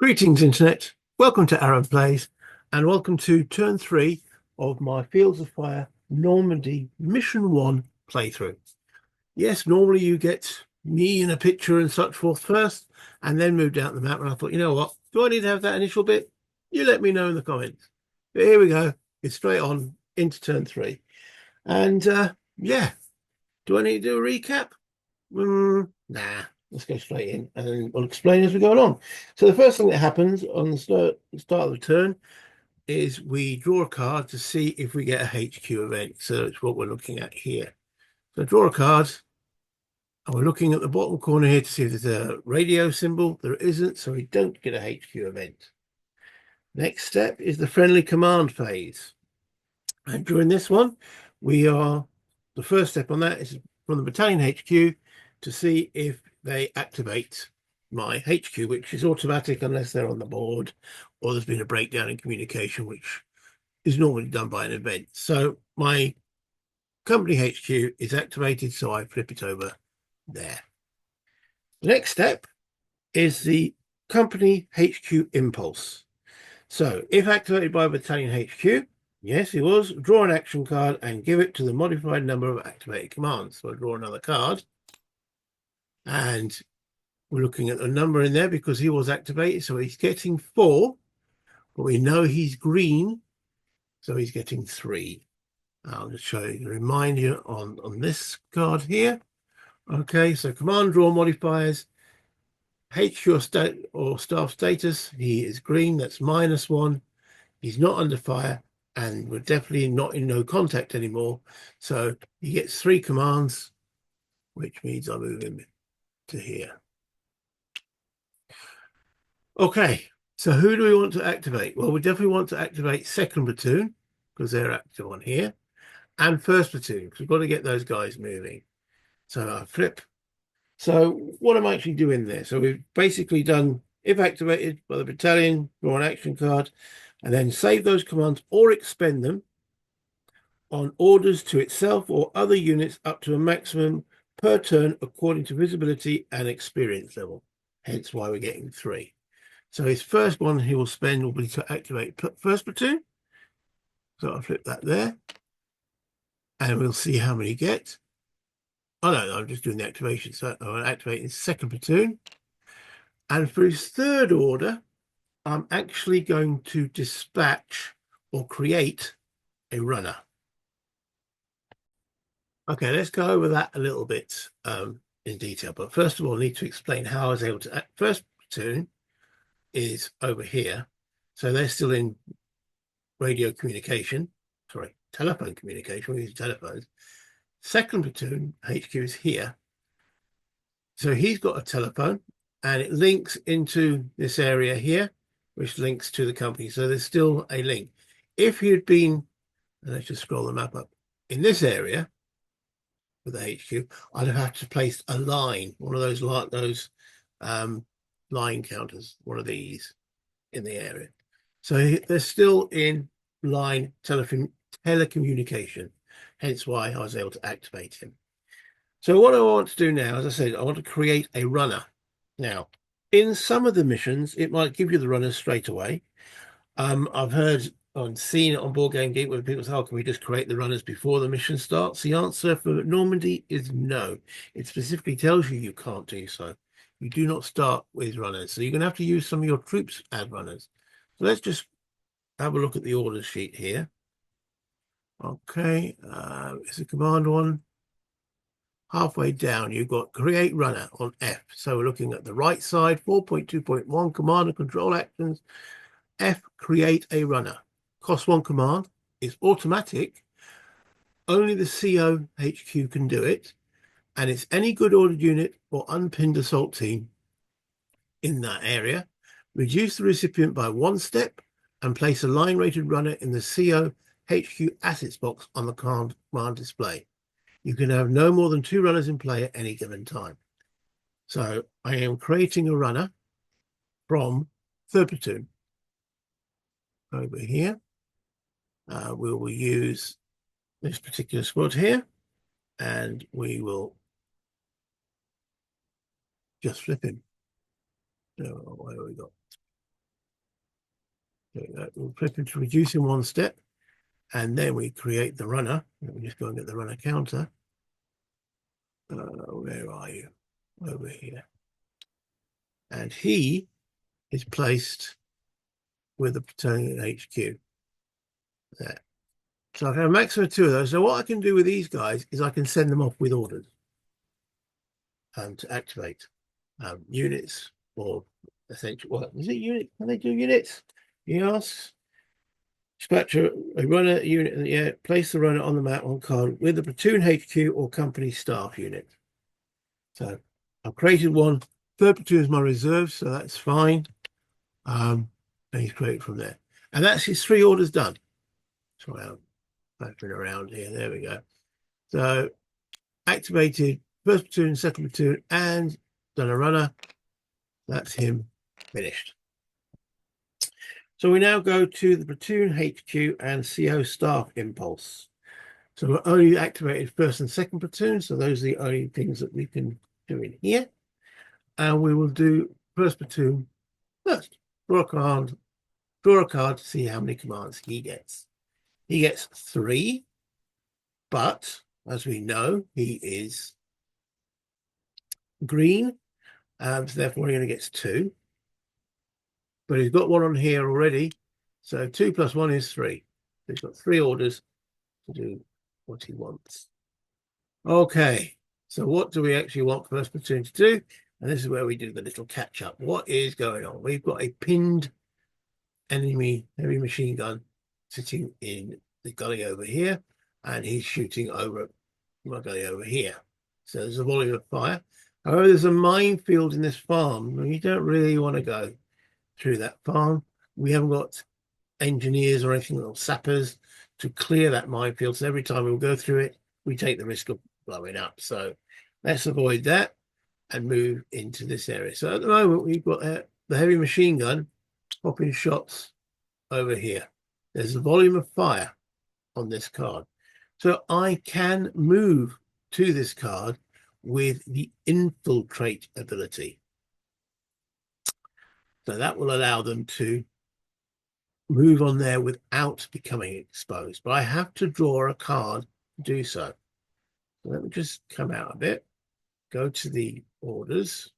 Greetings, Internet. Welcome to Aaron Plays, and welcome to turn 3 of my Fields of Fire Normandy Mission 1 playthrough. Yes, normally you get me in a picture and such forth first, and then moved out the map, and I thought, you know what, do I need to have that initial bit? You let me know in the comments. But here we go. It's straight on into turn 3. And yeah, do I need to do a recap? Nah. Let's go straight in and we'll explain as we go along. So the first thing that happens on the start of the turn is we draw a card to see if we get a HQ event. So it's what we're looking at here. So draw a card, and we're looking at the bottom corner here to see if there's a radio symbol. There isn't, so we don't get a HQ event. Next step is the friendly command phase. And during this one, the first step on that is from the battalion HQ to see if they activate my HQ, which is automatic unless they're on the board or there's been a breakdown in communication, which is normally done by an event. So my company HQ is activated, so I flip it over there. The next step is the company HQ impulse. So if activated by battalion HQ, yes, it was, draw an action card and give it to the modified number of activated commands. So I draw another card. And we're looking at the number in there because he was activated. So he's getting 4, but we know he's green. So he's getting 3. I'll just show you, remind you on this card here. Okay, so command draw modifiers, HQ or staff status, he is green, that's -1. He's not under fire, and we're definitely not in no contact anymore. So he gets 3 commands, which means I move him to here. Okay, so who do we want to activate? Well, we definitely want to activate 2nd Platoon because they're active on here, and 1st Platoon because we've got to get those guys moving. So I flip. So what am I actually doing there? So we've basically done if activated by the battalion, draw an action card, and then save those commands or expend them on orders to itself or other units up to a maximum per turn according to visibility and experience level. Hence why we're getting 3. So his first one he will spend will be to activate 1st Platoon. So I'll flip that there. And we'll see how many get. Oh, no, I'm just doing the activation. So I'm activating 2nd Platoon. And for his 3rd order, I'm actually going to dispatch or create a runner. Okay, let's go over that a little bit in detail. But first of all, I need to explain how I was able to act. 1st Platoon is over here. So they're still in radio communication. Sorry, telephone communication. We use telephones. 2nd Platoon HQ is here. So he's got a telephone and it links into this area here, which links to the company. So there's still a link. If he had been, let's just scroll the map up, in this area with the HQ, I'd have had to place a line, one of those line counters, one of these in the area. So they're still in line telecommunication, hence why I was able to activate him. So what I want to do now, as I said, I want to create a runner. Now, in some of the missions, it might give you the runners straight away. I've heard and seen it on Board Game Geek where people say, "Oh, can we just create the runners before the mission starts?" The answer for Normandy is no. It specifically tells you you can't do so. You do not start with runners. So you're going to have to use some of your troops as runners. So let's just have a look at the order sheet here. Okay, it's a command one. Halfway down, you've got create runner on F. So we're looking at the right side, 4.2.1 command and control actions. F, create a runner. Cost 1 command. It's automatic. Only the CO HQ can do it. And it's any good ordered unit or unpinned assault team in that area. Reduce the recipient by 1 step and place a line rated runner in the CO HQ assets box on the command display. You can have no more than 2 runners in play at any given time. So I am creating a runner from 3rd Platoon. Over here, we will use this particular squad here, and we will just flip him. Where have we got? We'll flip into reducing one step, and then we create the runner. Let me just go and get the runner counter. Where are you? Over here. And he is placed with the Platoon HQ. There. So I can have a maximum of 2 of those. So what I can do with these guys is I can send them off with orders to activate units, or essentially, what is it, unit? Can they do units? Yes. Dispatch a runner unit, yeah, place the runner on the map on card with the Platoon HQ or company staff unit. So I've created one. 3rd platoon is my reserve, so that's fine. And he's created from there. And that's his 3 orders done. Sorry, I'm factoring around here. There we go. So activated 1st platoon, 2nd platoon, and done a runner. That's him finished. So we now go to the Platoon HQ and CO staff impulse. So we're only activated 1st and 2nd platoon, so those are the only things that we can do in here. And we will do 1st platoon first. Draw a card to see how many commands he gets. He gets 3, but as we know, he is green, so therefore he only gets 2. But he's got one on here already, so 2 plus 1 is 3. He's got 3 orders to do what he wants. Okay, so what do we actually want 1st platoon to do? And this is where we do the little catch up. What is going on? We've got a pinned enemy heavy machine gun sitting in the gully over here, and he's shooting over my gully over here. So there's a volume of fire. However, there's a minefield in this farm, and you don't really want to go through that farm. We haven't got engineers or anything, or sappers to clear that minefield. So every time we'll go through it, we take the risk of blowing up. So let's avoid that and move into this area. So at the moment, we've got the heavy machine gun popping shots over here. There's a volume of fire on this card. So I can move to this card with the infiltrate ability. So that will allow them to move on there without becoming exposed. But I have to draw a card to do so. So let me just come out a bit, go to the orders.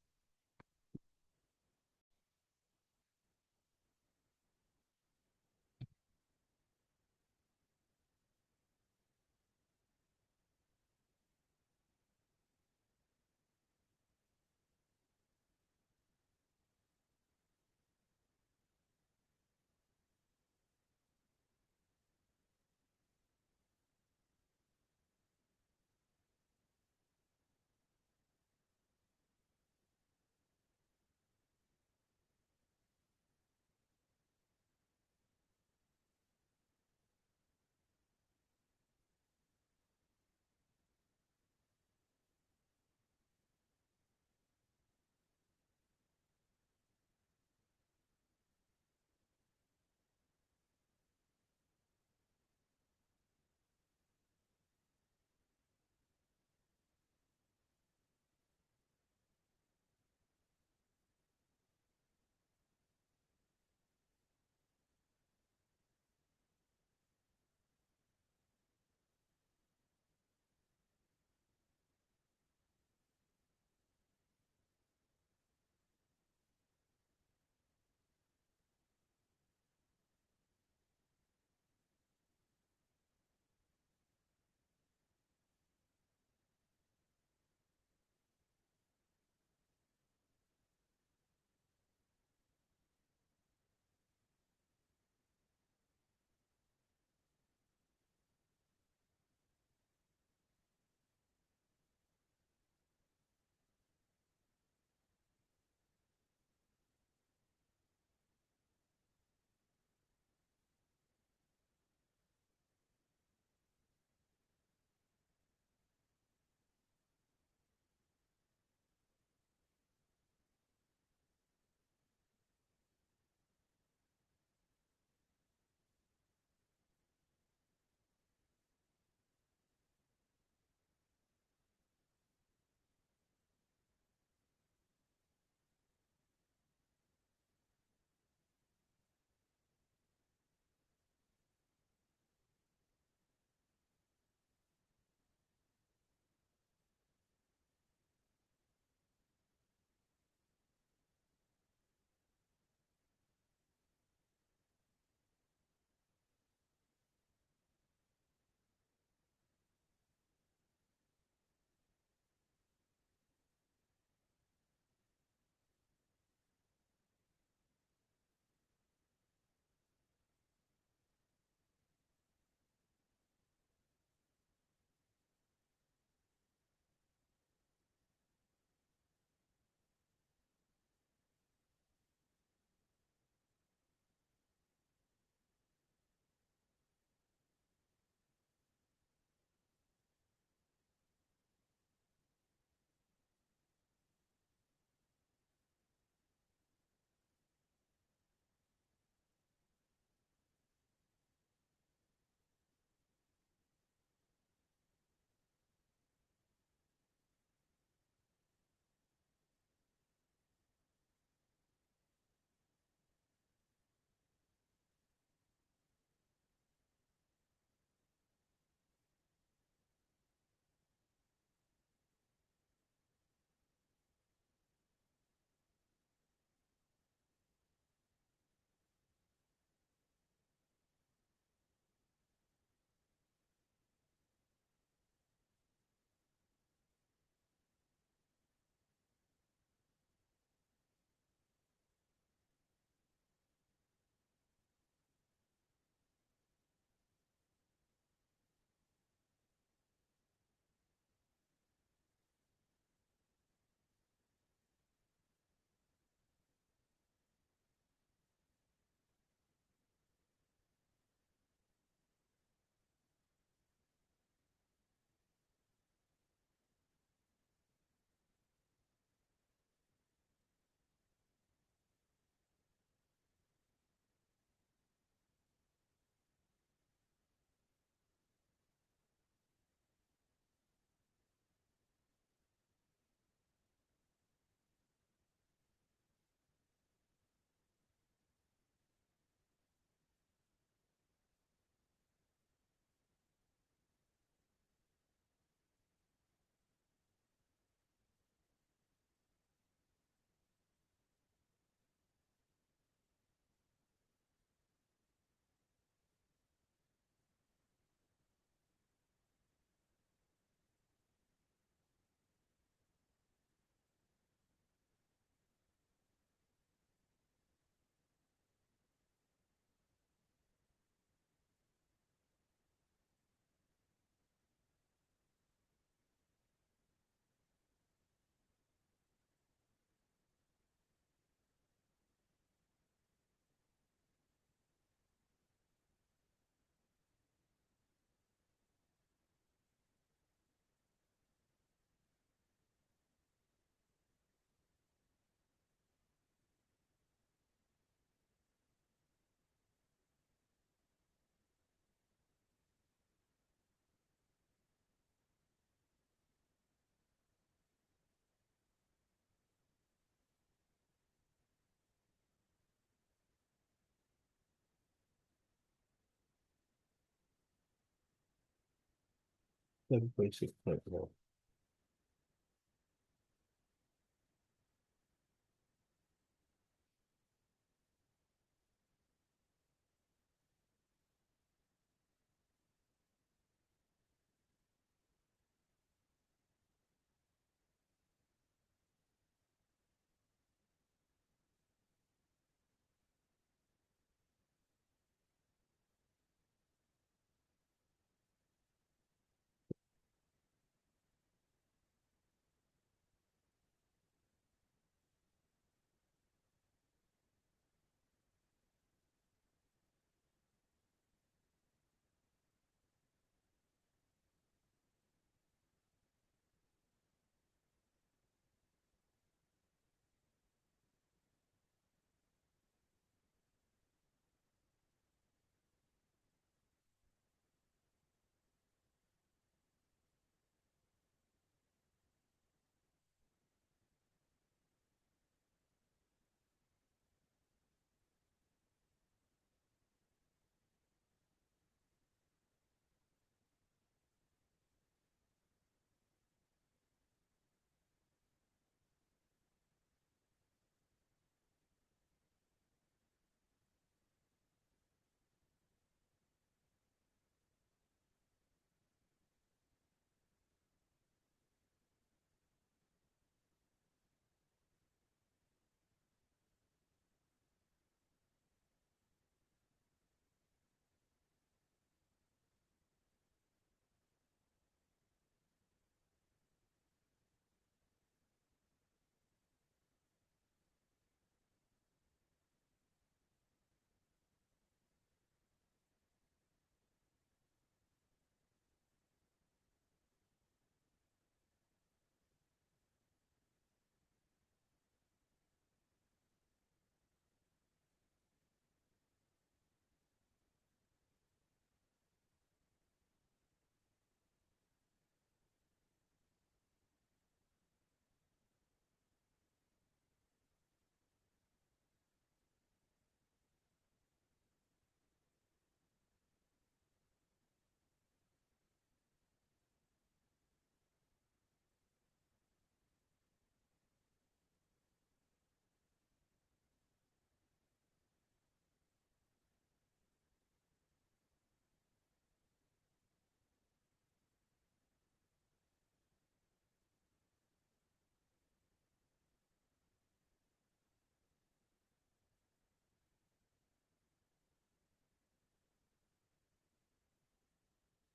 7.6.1.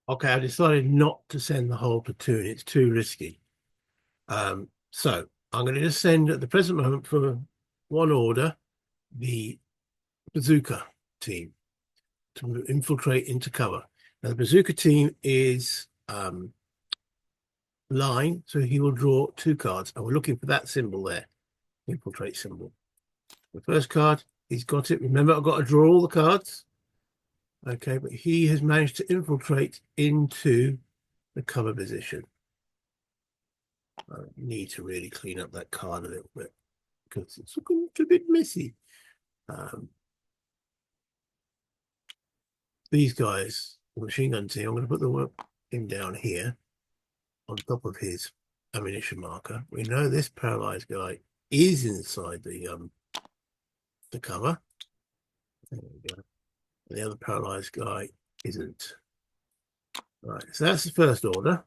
Okay, I decided not to send the whole platoon. It's too risky. So I'm going to just send at the present moment for one order the bazooka team to infiltrate into cover. Now the bazooka team is line, so he will draw 2 cards, and we're looking for that symbol there, infiltrate symbol. The first card, he's got it. Remember, I've got to draw all the cards. Okay, but he has managed to infiltrate into the cover position. I need to really clean up that card a little bit because it's looking a bit messy. These guys, the machine gun team, I'm going to put him down here on top of his ammunition marker. We know this paralyzed guy is inside the cover. There we go. And the other paralyzed guy isn't. Right, so that's the first order.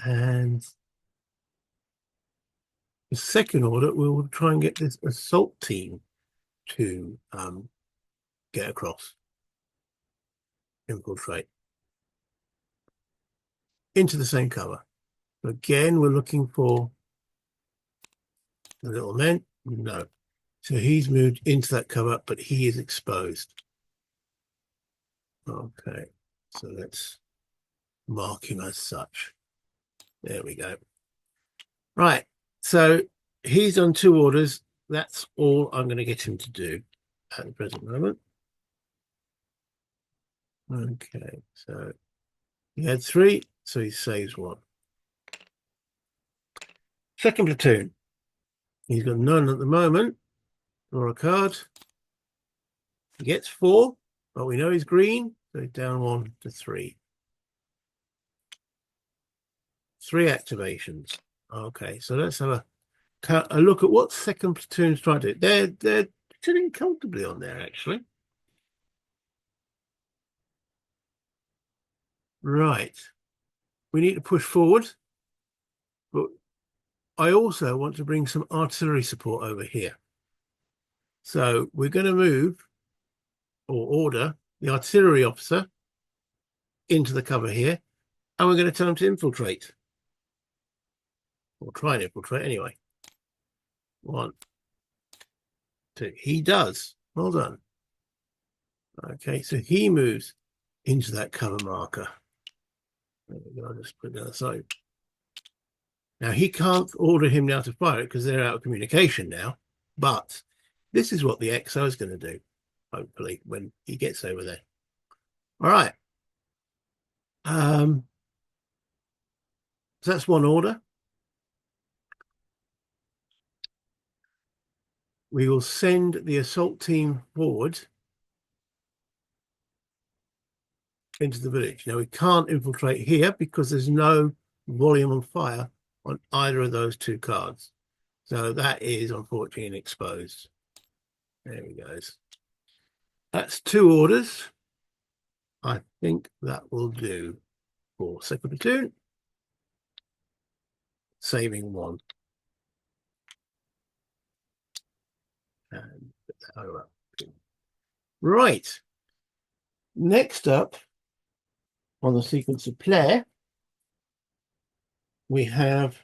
And the second order, we will try and get this assault team to get across, infiltrate into the same cover. Again, we're looking for the little men. No. So he's moved into that cover, but he is exposed. Okay, so let's mark him as such. There we go. Right, so he's on 2 orders. That's all I'm going to get him to do at the present moment. Okay, so he had 3, so he saves 1. Second platoon. He's got none at the moment. Draw a card. He gets 4, but we know he's green, so he's down 1 to 3. 3 activations. Okay, so let's have a look at what second platoon's trying to do. They're sitting comfortably on there, actually. Right. We need to push forward, but I also want to bring some artillery support over here. So we're going to move or order the artillery officer into the cover here, and we're going to tell him to infiltrate. Or try and infiltrate anyway. 1, 2. He does. Well done. Okay, so he moves into that cover marker. There we go. I'll just put it down. So now he can't order him now to fire it because they're out of communication now. But this is what the XO is going to do, hopefully, when he gets over there. All right. So that's one order. We will send the assault team forward into the village. Now we can't infiltrate here because there's no volume on fire on either of those 2 cards. So that is unfortunately exposed. There we go. That's 2 orders. I think that will do for second platoon. Saving 1. And put that over. Right. Next up on the sequence of play, we have,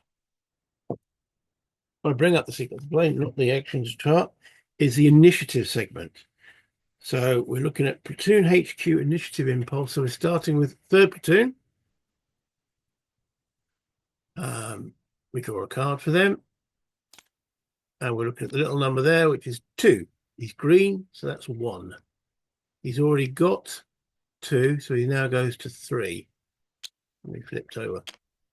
I'll bring up the sequence of play, not the actions chart, is the initiative segment. So we're looking at Platoon HQ initiative impulse. So we're starting with 3rd platoon. We draw a card for them. And we're looking at the little number there, which is 2. He's green, so that's 1. He's already got 2, so he now goes to 3. Let me flip over.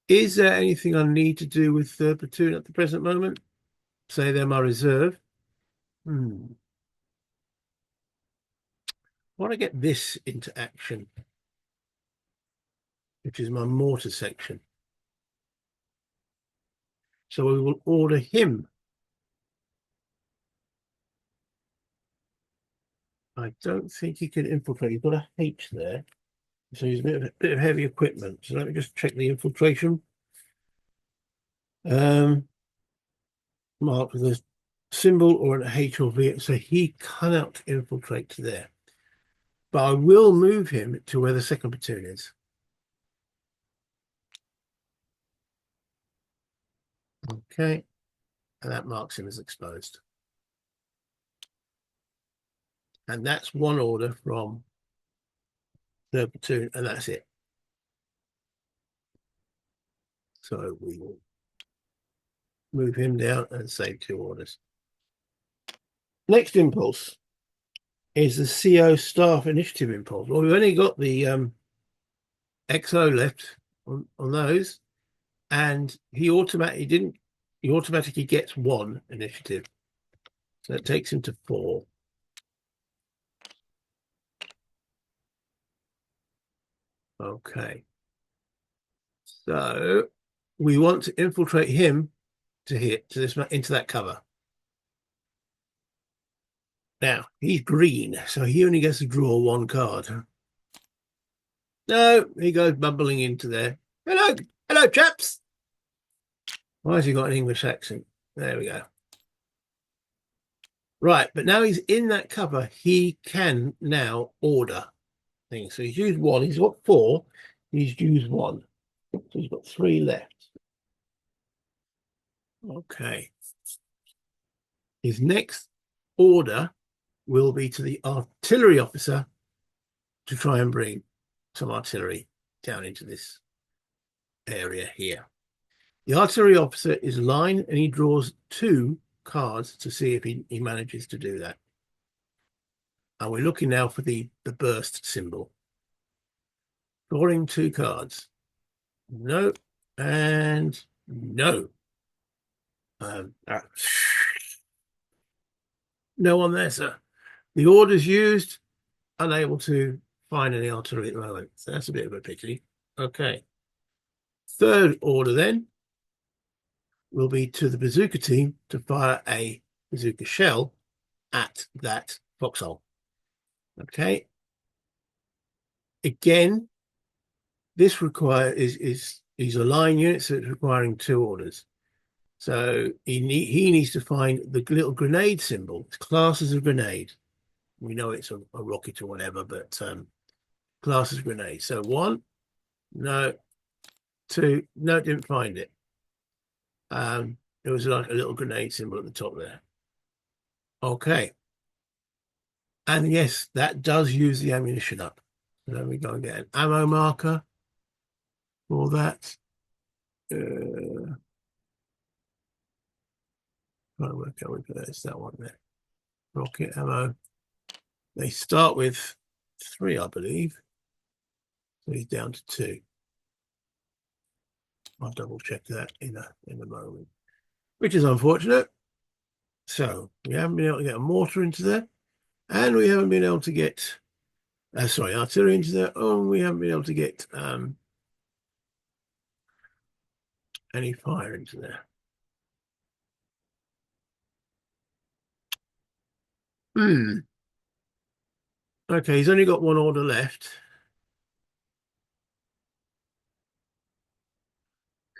Is there anything I need to do with 3rd platoon at the present moment? Say they're my reserve. I want to get this into action, which is my mortar section. So we will order him. I don't think he can infiltrate. He's got a H there. So he's a bit of heavy equipment. So let me just check the infiltration. Marked with a symbol or an H or V. So he cannot infiltrate to there. But I will move him to where the 2nd platoon is. Okay. And that marks him as exposed. And that's 1 order from 3rd platoon, and that's it. So we will move him down and save 2 orders. Next impulse is the CO staff initiative impulse. Well, we've only got the XO left on those, and he automatically gets 1 initiative. So that takes him to 4. Okay. So we want to infiltrate him to hit to this into that cover. Now he's green, so he only gets to draw 1 card. No, he goes bubbling into there. Hello, chaps. Why has he got an English accent? There we go. Right, but now he's in that cover, he can now order things. So he's used 1. He's got 4. He's used 1. So he's got 3 left. Okay. His next order will be to the artillery officer to try and bring some artillery down into this area here. The artillery officer is line, and he draws 2 cards to see if he manages to do that. And we're looking now for the burst symbol. Drawing 2 cards. No, and no. No one there, sir. The order's used, unable to find any artillery at the moment. So that's a bit of a pity. Okay. Third order then will be to the bazooka team to fire a bazooka shell at that foxhole. Okay. Again, this is a line unit, so it's requiring 2 orders. So he needs to find the little grenade symbol. It's classed as a grenade. We know it's a rocket or whatever, but classed as a grenade. So 1, no, 2, no, didn't find it. There was like a little grenade symbol at the top there. Okay. And yes, that does use the ammunition up. So then we go and get an ammo marker for that. Trying to work out where it's that one there. Rocket ammo. They start with 3, I believe. So he's down to 2. I'll double check that in a moment, which is unfortunate. So we haven't been able to get a mortar into there, and we haven't been able to get artillery into there. Oh, we haven't been able to get any fire into there. Okay, he's only got 1 order left.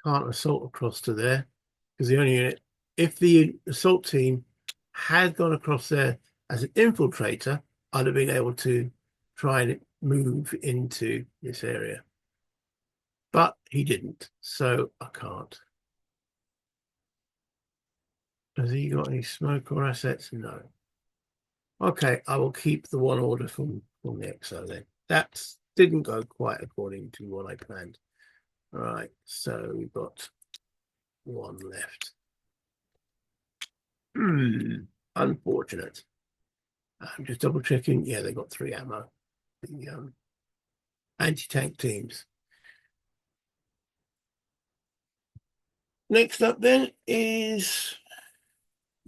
Can't assault across to there because the only unit, if the assault team had gone across there as an infiltrator, I'd have been able to try and move into this area. But he didn't, so I can't. Has he got any smoke or assets? No. Okay, I will keep the 1 order from the XO then. That didn't go quite according to what I planned. All right, so we've got 1 left. Unfortunate. I'm just double checking. Yeah, they got 3 ammo. The anti-tank teams. Next up then is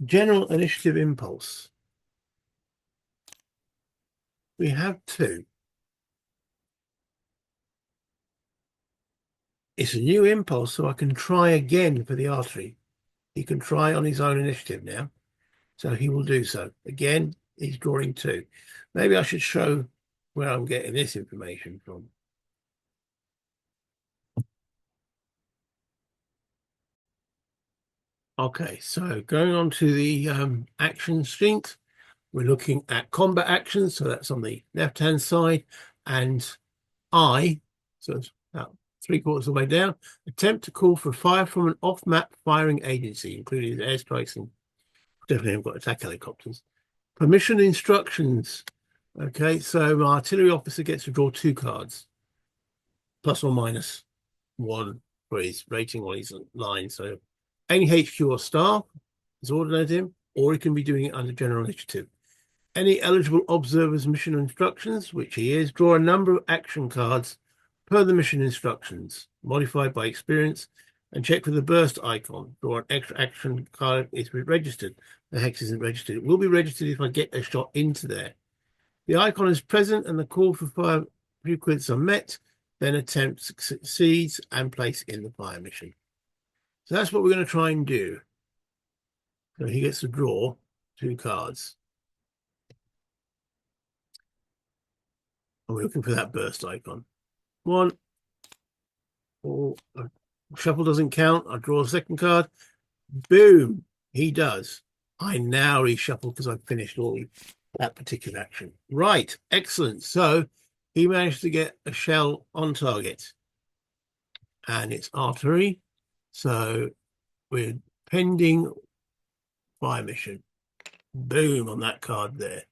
General Initiative Impulse. We have 2. It's a new impulse, so I can try again for the artery. He can try on his own initiative now, so he will do so. Again, he's drawing 2. Maybe I should show where I'm getting this information from. Okay, so going on to the action sheet, we're looking at combat actions, so that's on the left-hand side, and so it's about 3/4 of the way down, attempt to call for fire from an off-map firing agency, including airstrikes, and definitely haven't got attack helicopters. Permission instructions. Okay, so my artillery officer gets to draw 2 cards, plus or minus 1 for his rating on his line. So any HQ or staff is ordered him, or he can be doing it under general initiative. Any eligible observer's mission instructions, which he is, draw a number of action cards per the mission instructions, modified by experience, and check for the burst icon. Draw an extra action card if it's registered. The hex isn't registered. It will be registered if I get a shot into there. The icon is present and the call for fire prerequisites are met, then attempt succeeds and place in the fire mission. So that's what we're going to try and do. So he gets to draw 2 cards. And we're looking for that burst icon. 1. Shuffle doesn't count. I draw a 2nd card. Boom. He does. I now reshuffle because I've finished all that particular action. Right. Excellent. So he managed to get a shell on target. And it's artery. So we're pending fire mission. Boom on that card there.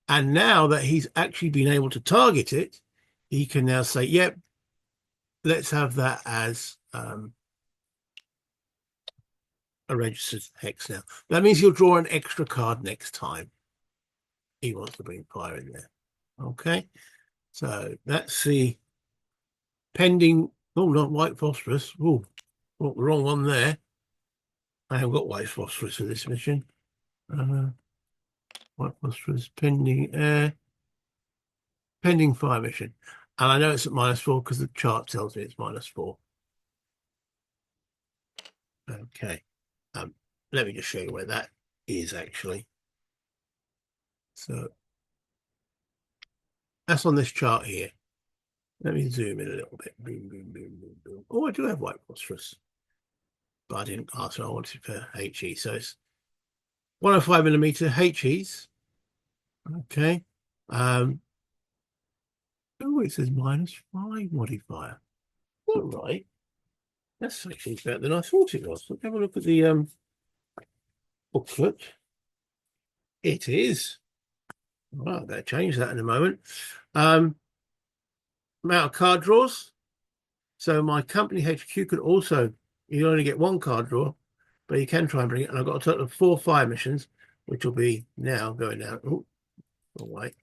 And now that he's actually been able to target it, he can now say, yep, let's have that as a registered hex now. That means he'll draw an extra card next time he wants to bring fire in there. Okay, so that's the pending. Oh, not white phosphorus. Oh, got the wrong one there. I haven't got white phosphorus for this mission. White phosphorus, pending air, pending fire mission. And I know it's at -4 because the chart tells me it's -4. Okay. Let me just show you where that is actually. So that's on this chart here. Let me zoom in a little bit. Boom, boom, boom, boom, boom. Oh, I do have white phosphorus, but I didn't ask. I wanted for HE. So it's 105mm HEs. Okay. Oh, it says -5 modifier. All right. That's actually better than I thought it was. Let's have a look at the booklet. It is. Well, I better change that in a moment. Amount of card draws. So my company HQ could also, you only get one card draw, but you can try and bring it. And I've got a total of 4 fire missions, which will be now going down. Oh, wait.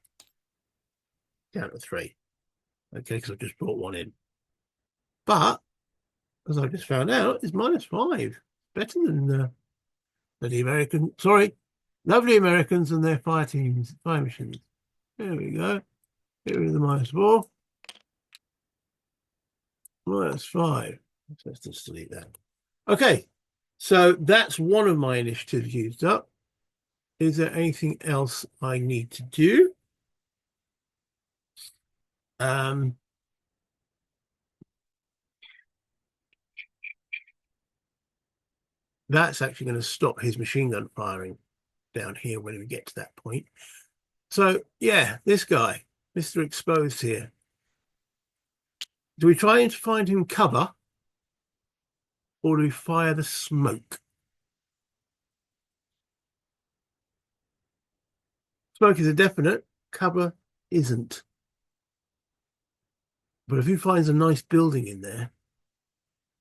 Down to 3. Okay, because I just brought one in. But, as I just found out, it's -5. Better than the American. Sorry, lovely Americans and their fire teams, fire missions. There we go. Get rid of the -4. -5. Let's just delete that. Okay, so that's one of my initiatives used up. Is there anything else I need to do? That's actually going to stop his machine gun firing down here when we get to that point. So yeah, this guy, Mr. Exposed here. Do we try and find him cover, or do we fire the smoke? Smoke is a definite, cover isn't. But if he finds a nice building in there,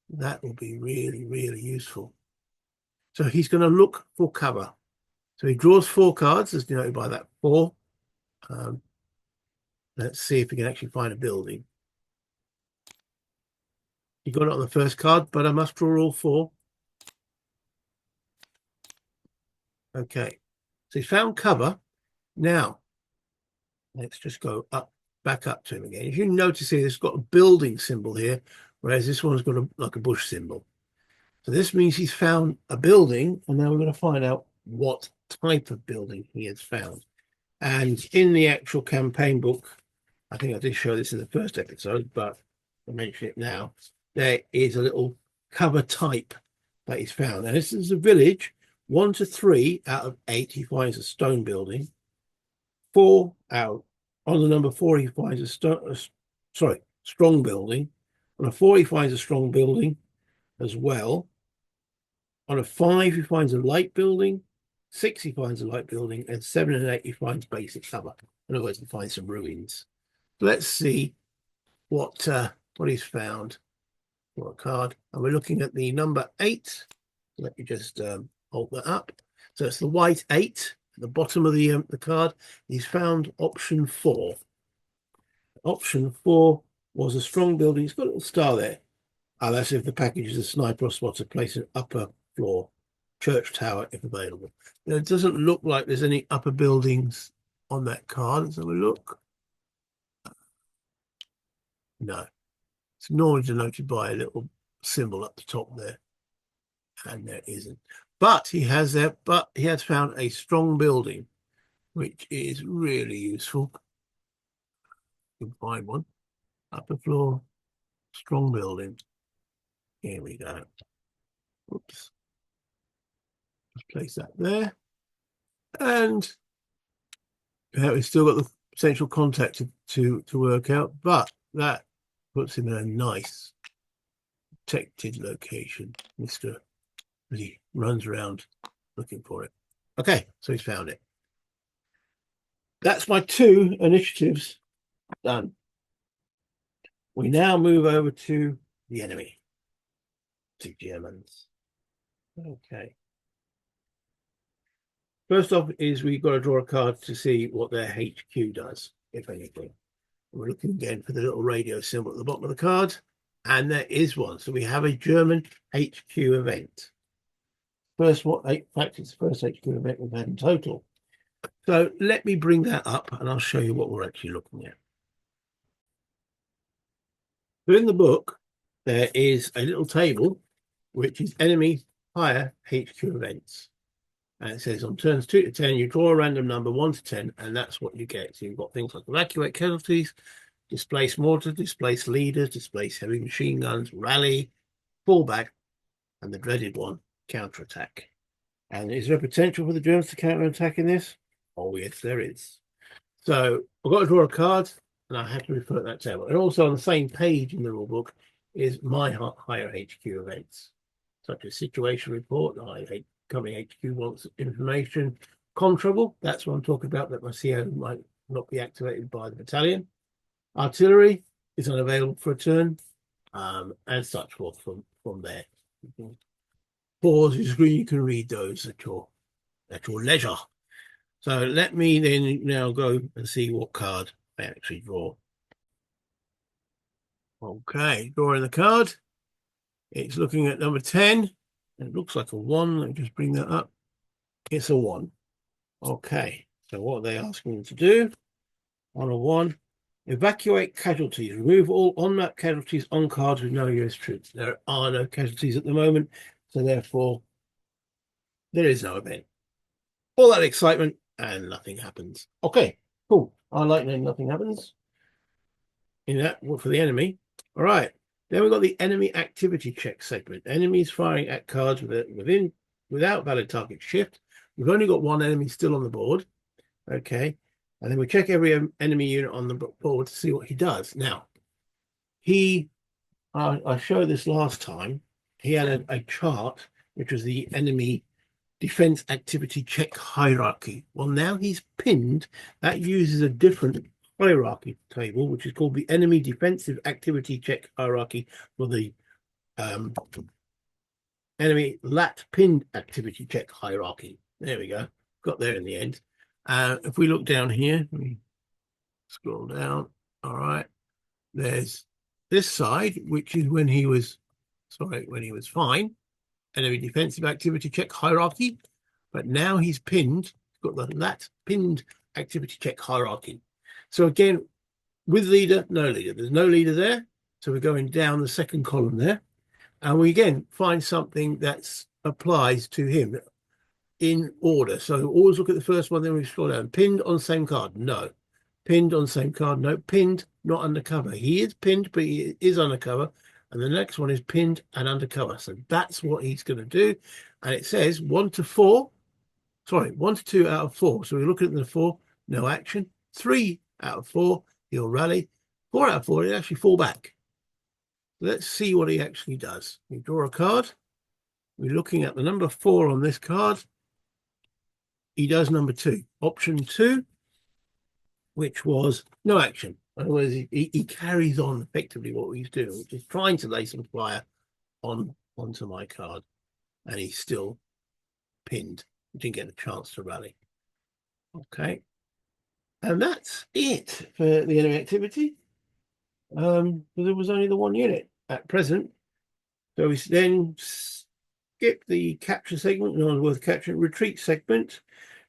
that will be really, really useful. So he's going to look for cover. So he draws 4 cards, as denoted by that 4. Let's see if we can actually find a building. He got it on the first card, but I must draw all 4. Okay, so he's found cover. Now, let's just go back up to him again. If you notice here, it's got a building symbol here, whereas this one's got like a bush symbol. So this means he's found a building, and now we're going to find out what type of building he has found. And in the actual campaign book, I think I did show this in the first episode, but I'll mention it now. There is a little cover type that he's found. And this is a village. 1 to 3 out of 8, he finds a stone building. 4 out on the number 4, he finds a strong building. On a 4, he finds a strong building as well. On a 5, he finds a light building. 6, he finds a light building, and 7 and 8, he finds basic cover. In other words, he finds some ruins. Let's see what he's found for a card. And we're looking at the number 8. Let me just hold that up. So it's the white 8 at the bottom of the card. He's found option 4. Option 4 was a strong building. It's got a little star there. That's if the package is a sniper or spotter, place an upper floor church tower if available. Now, it doesn't look like there's any upper buildings on that card. Let's have a look. No, it's normally denoted by a little symbol up the top there, and there isn't. But he has found a strong building, which is really useful. You can find one. Upper floor, strong building. Here we go. Oops. Just place that there. And we've still got the potential contact to work out, but that puts him in a nice protected location. Mr. As he runs around looking for it. Okay, so he's found it. That's my 2 initiatives done. We now move over to the enemy, to Germans. Okay. First off is we've got to draw a card to see what their HQ does, if anything. We're looking again for the little radio symbol at the bottom of the card, and there is one. So we have a German HQ event. First, in fact, it's the first HQ event we've had in total. So let me bring that up, and I'll show you what we're actually looking at. So in the book, there is a little table, which is enemy higher HQ events. And it says on turns 2 to 10, you draw a random number 1 to 10, and that's what you get. So you've got things like evacuate casualties, displace mortar, displace leaders, displace heavy machine guns, rally, fallback, and the dreaded one, counterattack. And is there potential for the Germans to counterattack in this? Oh, yes, there is. So I've got to draw a card, and I have to refer to that table. And also on the same page in the rule book is my higher HQ events, such as situation report. Company HQ wants information. Com trouble, that's what I'm talking about, that my CO might not be activated by the battalion. Artillery is unavailable for a turn, and such forth from there. Pause your screen, you can read those at your leisure. So let me then now go and see what card I actually draw. Okay, drawing the card. It's looking at number 10. It looks like a 1. Let me just bring that up. It's a 1. Okay, so what are they asking me to do? On a 1, evacuate casualties. Remove all on-map casualties on cards with no US troops. There are no casualties at the moment, so therefore there is no event. All that excitement and nothing happens. Okay, cool. I like knowing nothing happens in that for the enemy. All right. Then we've got the enemy activity check segment. Enemies firing at cards without valid target shift. We've only got one enemy still on the board. Okay. And then we check every enemy unit on the board to see what he does. Now, I showed this last time. He had a chart, which was the enemy defense activity check hierarchy. Well, now he's pinned. That uses a different hierarchy table, which is called the enemy defensive activity check hierarchy for the enemy lat pinned activity check hierarchy. There we go. Got there in the end. If we look down here, let me scroll down. All right. There's this side, which is when he was fine. Enemy defensive activity check hierarchy. But now he's pinned. He's got the lat pinned activity check hierarchy. So again, with leader, no leader. There's no leader there. So we're going down the second column there. And we again find something that applies to him in order. So always look at the first one, then we scroll down. Pinned on same card. No. Pinned on same card. No. Pinned, not undercover. He is pinned, but he is undercover. And the next one is pinned and undercover. So that's what he's going to do. And it says 1 to 4. Sorry, 1 to 2 out of 4. So we're looking at the 4, no action. 3 out of 4, he'll rally. 4 out of 4, he'll actually fall back. Let's see what he actually does. We draw a card. We're looking at the number 4 on this card. He does number 2. Option 2, which was no action. In other words, he carries on effectively what he's doing, which is trying to lay some fire onto my card. And he's still pinned. He didn't get a chance to rally. Okay. And that's it for the enemy activity. There was only the one unit at present. So we then skip the capture segment, no one's worth capturing. Retreat segment.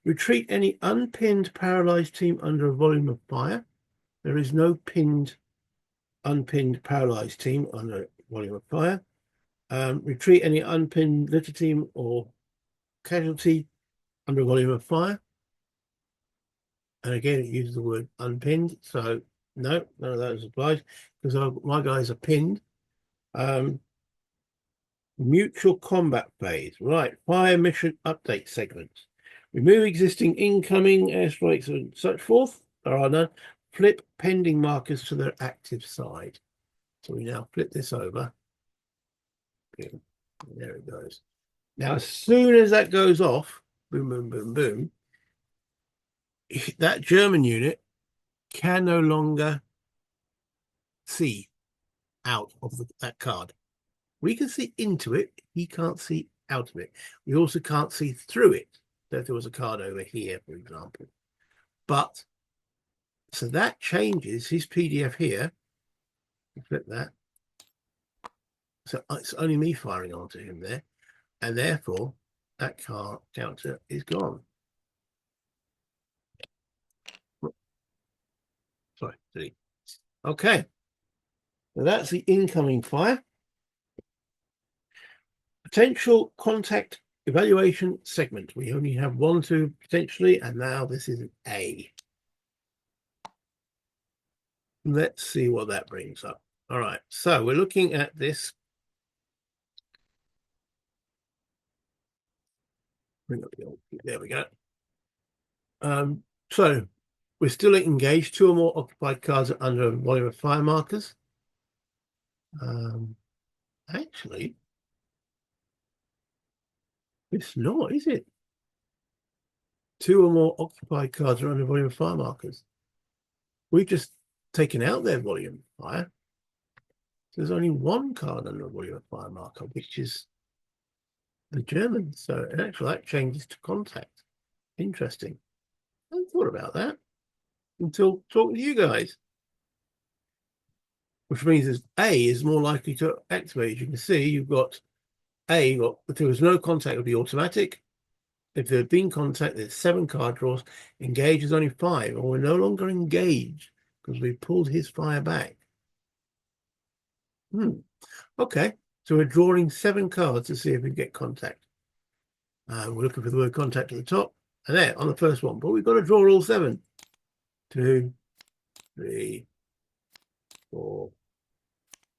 Retreat any unpinned paralyzed team under a volume of fire. There is no unpinned paralyzed team under volume of fire. Retreat any unpinned litter team or casualty under a volume of fire. And again, it uses the word unpinned. So no, none of those applies because my guys are pinned. Mutual combat phase. Right. Fire mission update segments. Remove existing incoming airstrikes and such forth. There are none. Flip pending markers to their active side. So we now flip this over. There it goes. Now, as soon as that goes off, boom, boom, boom, boom, that German unit can no longer see out of that card. We can see into it. He can't see out of it. We also can't see through it. So if there was a card over here, for example. But, so that changes his PDF here. Flip that. So it's only me firing onto him there. And therefore, that card counter is gone. Sorry, delete. Okay. So that's the incoming fire. potential contact evaluation segment. We only have one, two potentially, and now this is an A. Let's see what that brings up. All right, so we're looking at this. Bring up the old, there we go. So we're still engaged. Two or more occupied cards are under a volume of fire markers. Actually, it's not, is it? Two or more occupied cards are under volume of fire markers. We've just taken out their volume of fire. So there's only one card under a volume of fire marker, which is the German. So in actual, that changes to contact. Interesting. I hadn't thought about that until talking to you guys. Which means that A is more likely to activate. You can see you've got A, if there was no contact, it would be automatic. If there had been contact, there's 7 card draws. Engage is only 5, and we're no longer engaged because we pulled his fire back. Okay, so we're drawing 7 cards to see if we get contact. We're looking for the word contact at the top, and there on the first one, but we've got to draw all 7. 2, 3, 4.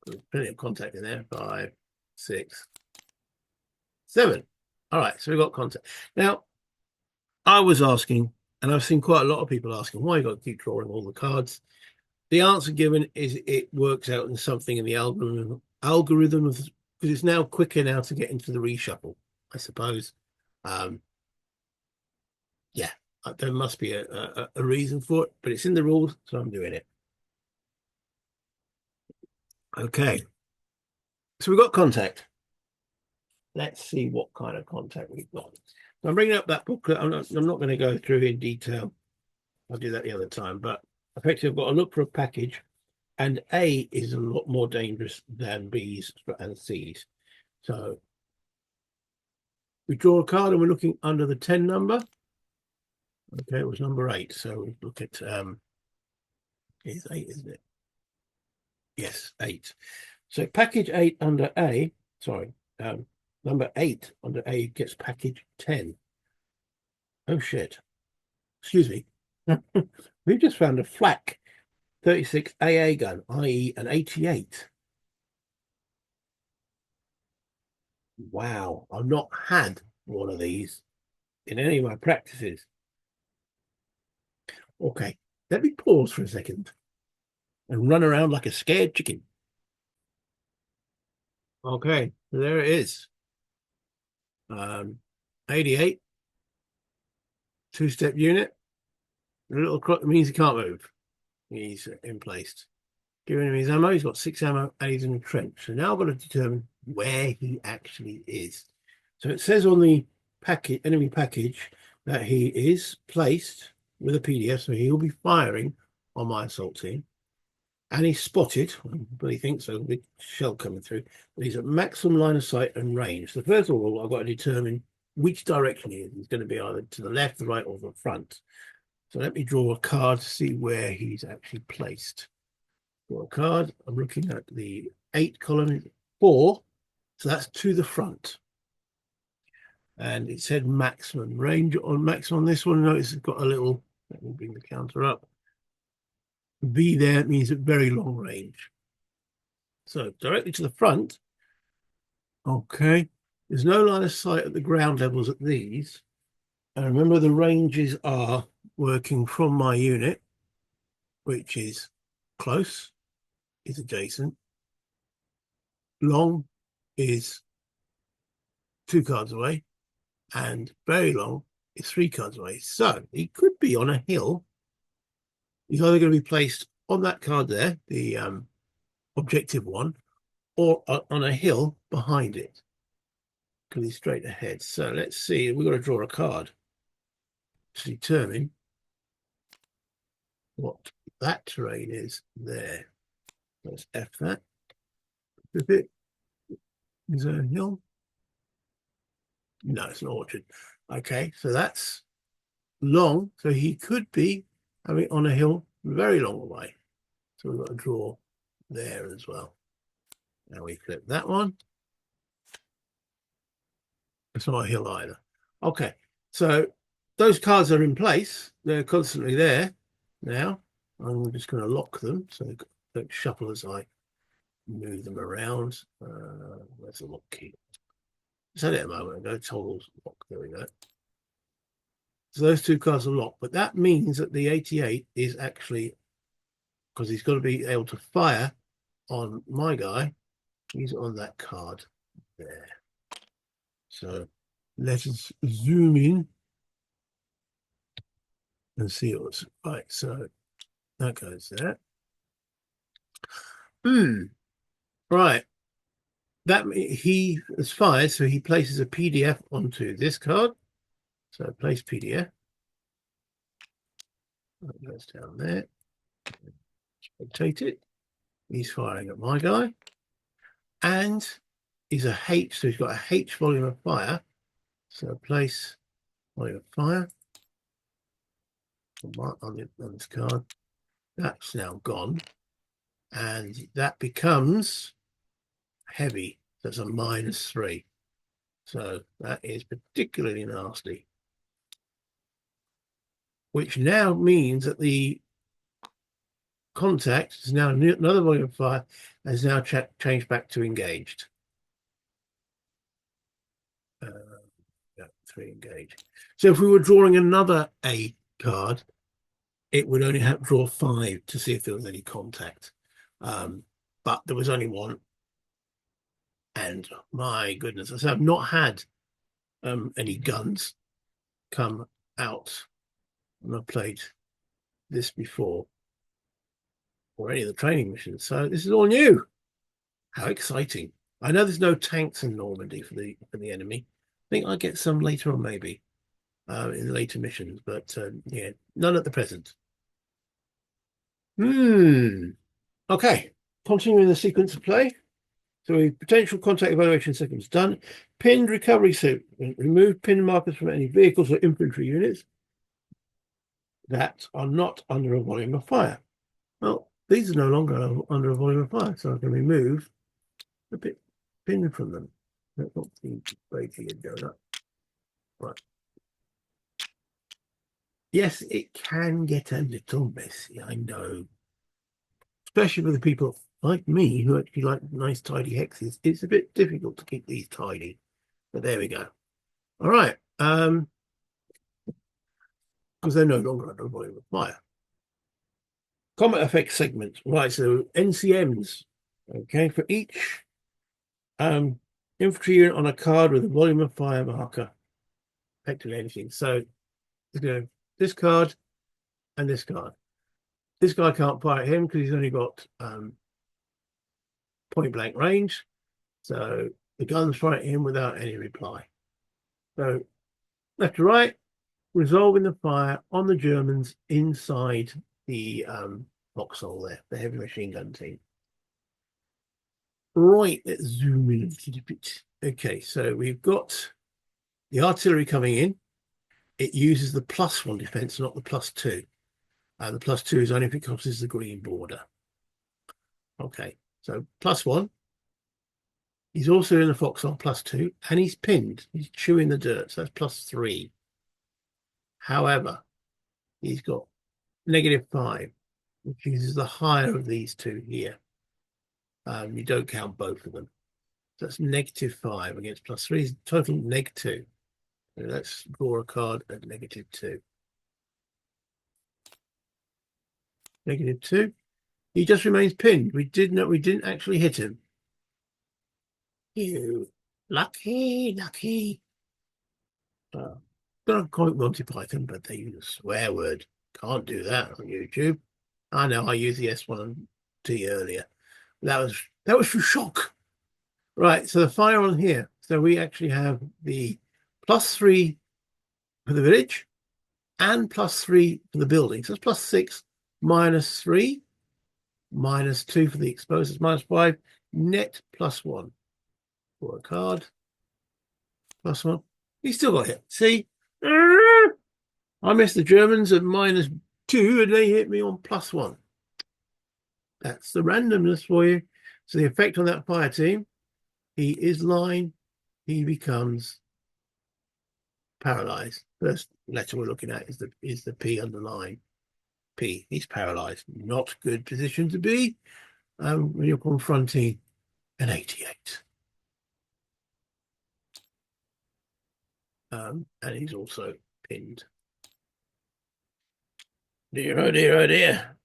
There's plenty of contact in there. 5, 6, 7. All right, so we've got contact. Now, I was asking, and I've seen quite a lot of people asking, why you got to keep drawing all the cards? The answer given is it works out in something in the algorithm of, because it's now quicker now to get into the reshuffle, I suppose. Yeah, there must be a reason for it, but it's in the rules, so I'm doing it. Okay, so we've got contact. Let's see what kind of contact we've got. So I'm bringing up that booklet. I'm not going to go through in detail. I'll do that the other time, but effectively I've got to look for a package, and A is a lot more dangerous than B's and C's. So we draw a card and we're looking under the 10 number. Okay, it was number 8. So we look at it's 8, isn't it? Yes, 8. So package 8 under A, sorry, number 8 under A gets package 10. Oh shit. Excuse me. We've just found a flak 36 AA gun, i.e. an 88. Wow, I've not had one of these in any of my practices. Okay, let me pause for a second and run around like a scared chicken. Okay, there it is. 88, 2-step unit. A little crook means he can't move. He's in place. Giving him his ammo. He's got 6 ammo and he's in a trench. So now I've got to determine where he actually is. So it says on the package, enemy package, that he is placed with a PDF, so he'll be firing on my assault team. And he's spotted, but he thinks so, big shell coming through, but he's at maximum line of sight and range. So first of all, I've got to determine which direction he is. He's going to be either to the left, the right, or the front. So let me draw a card to see where he's actually placed. Draw a card. I'm looking at the 8 column, 4. So that's to the front. And it said maximum range on maximum on this one. Notice it's got a little, let me bring the counter up. V there means at very long range. So directly to the front. Okay. There's no line of sight at the ground levels at these. And remember the ranges are working from my unit, which is close, is adjacent. Long is 2 cards away. And very long is 3 cards away. So he could be on a hill. He's either going to be placed on that card there, the objective one, or on a hill behind it, because he's straight ahead. So let's see. We've got to draw a card to determine what that terrain is there. Let's F that. Flip it. Is there a hill? No, it's an orchard. Okay, so that's long. So he could be having on a hill very long away. So we've got to draw there as well. Now we flip that one. It's not a hill either. Okay, so those cards are in place. They're constantly there. Now I'm just going to lock them so they don't shuffle as I move them around. Where's the lock key? Said it a moment ago. Toggles lock. There we go. So those two cards are locked, but that means that the 88 is actually, because he's got to be able to fire on my guy. He's on that card there. So let us zoom in and see what's right. So that goes there. Right. That he has fired, so he places a PDF onto this card. So place PDF. That goes down there. Rotate it. He's firing at my guy. And he's a H, so he's got a H volume of fire. So place volume of fire on this card. That's now gone. And that becomes heavy. That's a -3. So that is particularly nasty. Which now means that the contact is now another volume of fire, has now changed back to engaged. 3 engaged. So if we were drawing another A card, it would only have to draw 5 to see if there was any contact. But there was only one. And my goodness, I have not had any guns come out. And I've played this before, or any of the training missions. So this is all new. How exciting. I know there's no tanks in Normandy for the enemy. I think I'll get some later on, maybe, in later missions, but yeah, none at the present. Okay, continuing the sequence of play. So potential contact evaluation sequence done. Pinned recovery suit. Remove pin markers from any vehicles or infantry units that are not under a volume of fire. Well, these are no longer under a volume of fire, so I can remove a bit pin from them. That's not the breaking and going up. Right. Yes, it can get a little messy, I know. Especially for the people like me who actually like nice tidy hexes. It's a bit difficult to keep these tidy. But there we go. All right. Because they're no longer under a volume of fire. Combat effect segments. Right, so NCMs. Okay, for each infantry unit on a card with a volume of fire marker. Effectively anything. So, you know, this card and this card. This guy can't fire at him because he's only got point blank range. So the guns fire at him without any reply. So left to right, resolving the fire on the Germans inside the foxhole there, the heavy machine gun team. Right, let's zoom in a little bit. Okay, so we've got the artillery coming in. It uses the +1 defense, not the +2. The +2 is only if it crosses the green border. Okay, so +1. He's also in the foxhole +2, and he's pinned. He's chewing the dirt, so that's +3. However, he's got -5, which uses the higher of these two here. You don't count both of them. So that's -5 against +3 is total -2. So let's draw a card at -2. -2. He just remains pinned. We didn't actually hit him. You lucky. Don't call it Monty Python, but they use a swear word. Can't do that on YouTube. I know I used the S1T earlier. That was for shock. Right, so the fire on here. So we actually have the +3 for the village and +3 for the building. So it's +6, -3, -2 for the exposed. It's -5, net +1 for a card. +1. He still got hit. See? I missed the Germans at -2 and they hit me on +1. That's the randomness for you. So the effect on that fire team, he is line, he becomes paralyzed. First letter we're looking at is the P underline. P. He's paralyzed. Not good position to be when you're confronting an 88. And he's also pinned. Dear, oh dear, oh dear.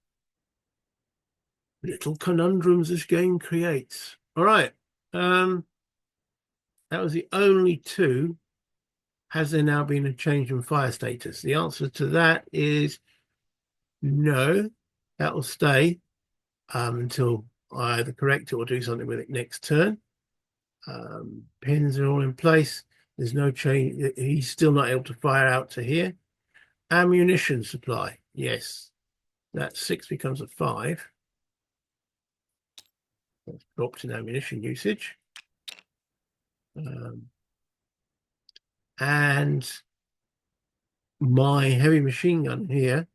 Little conundrums this game creates. All right. That was the only two. Has there now been a change in fire status? The answer to that is no. That will stay until I either correct it or do something with it next turn. Pins are all in place. There's no change. He's still not able to fire out to here. Ammunition supply. Yes. That 6 becomes a 5. That's dropped in ammunition usage. And my heavy machine gun here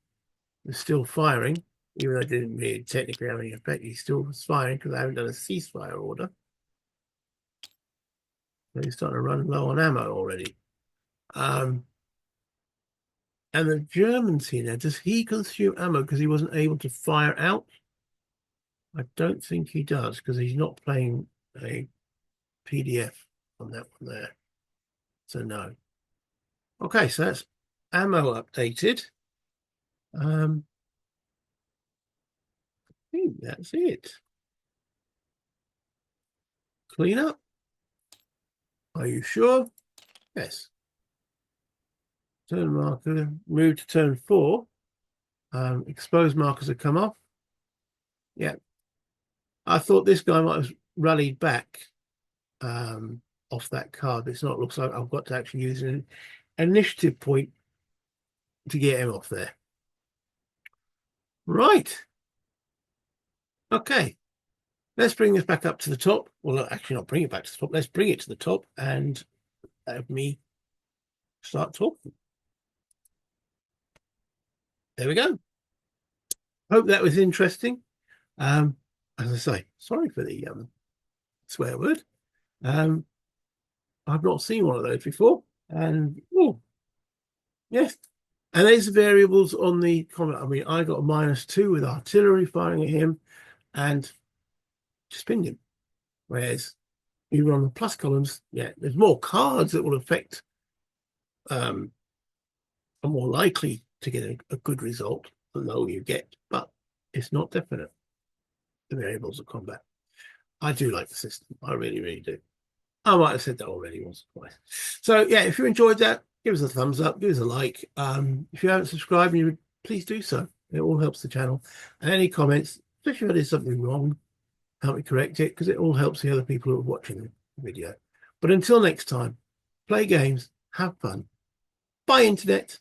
is still firing, even though it didn't really technically have any effect. He still was firing because I haven't done a ceasefire order. So he's starting to run low on ammo already. And the Germans here now, does he consume ammo because he wasn't able to fire out? I don't think he does because he's not playing a PDF on that one there. So no. Okay, so that's ammo updated. I think that's it. Clean up. Are you sure? Yes. Turn marker, move to turn 4. Exposed markers have come off. Yeah. I thought this guy might have rallied back off that card, but it's not. It looks like I've got to actually use an initiative point to get him off there. Right. Okay. Let's bring this back up to the top. Well, actually not bring it back to the top. Let's bring it to the top and have me start talking. There we go. Hope that was interesting. As I say, sorry for the swear word. I've not seen one of those before. And oh, yes. And there's the variables on the comment. I mean, I got a -2 with artillery firing at him and just pinned him. Whereas even on the plus columns, yeah, there's more cards that will affect are more likely to get a good result the lower you get, but it's not definite. The variables of combat. I do like the system. I really, really do. I might have said that already once or twice. So yeah, if you enjoyed that, give us a thumbs up, give us a like. If you haven't subscribed, please do so. It all helps the channel. And any comments, especially if I did something wrong, help me correct it, because it all helps the other people who are watching the video. But until next time, play games, have fun. Bye, Internet.